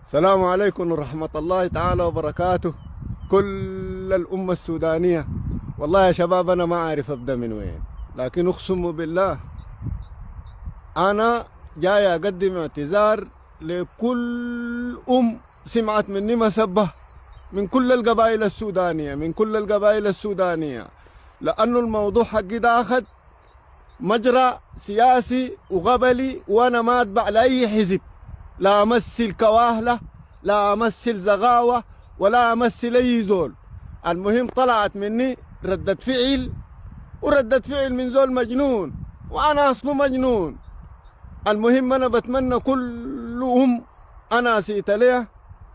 السلام عليكم ورحمة الله تعالى وبركاته. كل الأمة السودانية، والله يا شباب أنا ما عارف أبدأ من وين، لكن أقسم بالله أنا جاي أقدم اعتذار لكل سمعت مني مسبة من كل القبائل السودانية، لأنه الموضوع حقي ده أخذ مجرى سياسي وقبلي، وأنا ما أتبع لأي حزب، لا أمثل كواهلة، لا أمثل زغاوة، ولا أمثل أي زول. المهم طلعت مني ردة فعل، وردة فعل من زول مجنون، وأنا أصله مجنون. المهم أنا بتمنى كل أنا سيت ليه،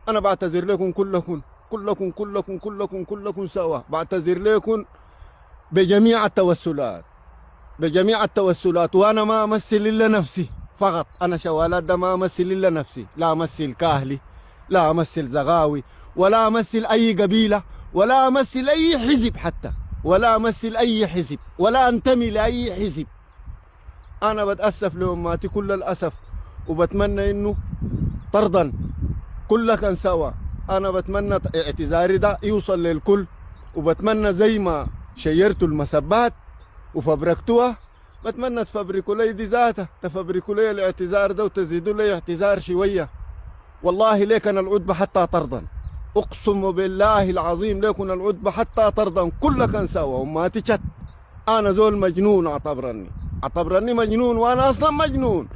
أنا بعتذر لكم كلكم سوا، بعتذر لكم بجميع التوسلات، وأنا ما أمثل إلا نفسي فقط. أنا شوالات ده ما أمثل إلا نفسي، لا أمثل كاهلي، لا أمثل زغاوي، ولا أمثل أي قبيلة، ولا أمثل أي حزب حتى، ولا أنتمي لأي حزب. أنا بتأسف لأماتي كل الأسف، وبتمنى إنه طردا كلكن سوا. أنا بتمنى اعتذاري ده يوصل للكل، وبتمنى زي ما شيرتوا المسبات وفبركتوها، بتمنى تفبركوا لي دي ذاته، تفبركوا لي الاعتذار ده وتزيدوا لي اعتذار شوية. والله ليكن العتبة حتى طردا، اقسم بالله العظيم ليكن العتبة حتى طردا كلكن سوا. وما تشت انا زول مجنون، اعتبرني مجنون، وانا اصلا مجنون،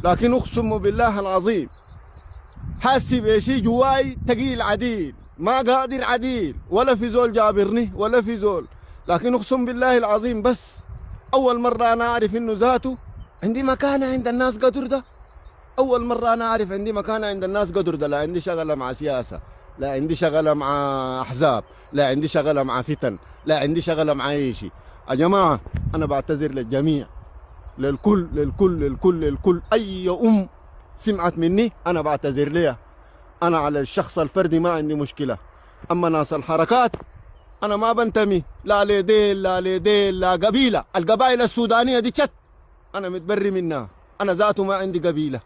لكن اقسم بالله العظيم حاسي بشي جواي تقيل عديل، ما قادر عديل، ولا في زول جابرني ولا في زول. لكن اقسم بالله العظيم بس اول مرة انا اعرف انه ذاته عندي مكانة عند الناس قدر ده. اول مرة انا اعرف عندي مكانة عند الناس قدر ده. لا عندي شغلة مع سياسة، لا عندي شغلة مع احزاب، لا عندي شغلة مع فتن، لا عندي شغلة مع اي شيء. يا جماعة انا بعتذر للجميع، للكل. اي سمعت مني انا بعتذر ليها. انا على الشخص الفردي ما عندي مشكلة، اما ناس الحركات انا ما بنتمي لا لديل لا لديل لا قبيلة. القبائل السودانية دي شت انا متبري منها، انا ذاته ما عندي قبيلة،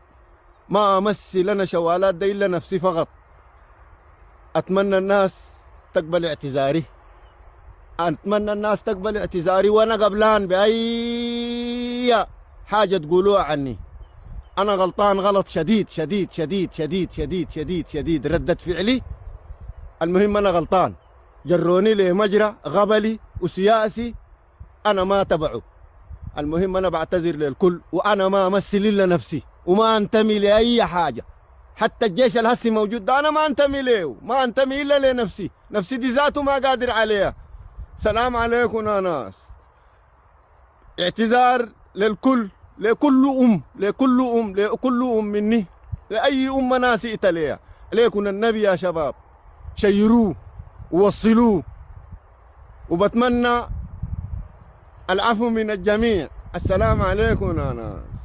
ما امثل انا شوالات ده الا نفسي فقط. اتمنى الناس تقبل اعتذاري، وانا قبلان باي حاجة تقولوها عني. انا غلطان غلط شديد شديد شديد شديد شديد شديد شديد، ردة فعلي. المهم انا غلطان، جروني لمجرى غبلي وسياسي انا ما تبعه. المهم انا بعتذر للكل، وانا ما امثل الا نفسي، وما انتمي لاي حاجه. حتى الجيش الهسي موجود ده انا ما انتمي له، ما انتمي الا لنفسي، نفسي دي ذاته ما قادر عليها. سلام عليكم يا ناس. اعتذار لكل ام مني، لاي انا سئت ليها. عليكم النبي يا شباب، شيروه ووصلوه، وبتمنى العفو من الجميع. السلام عليكم يا ناس.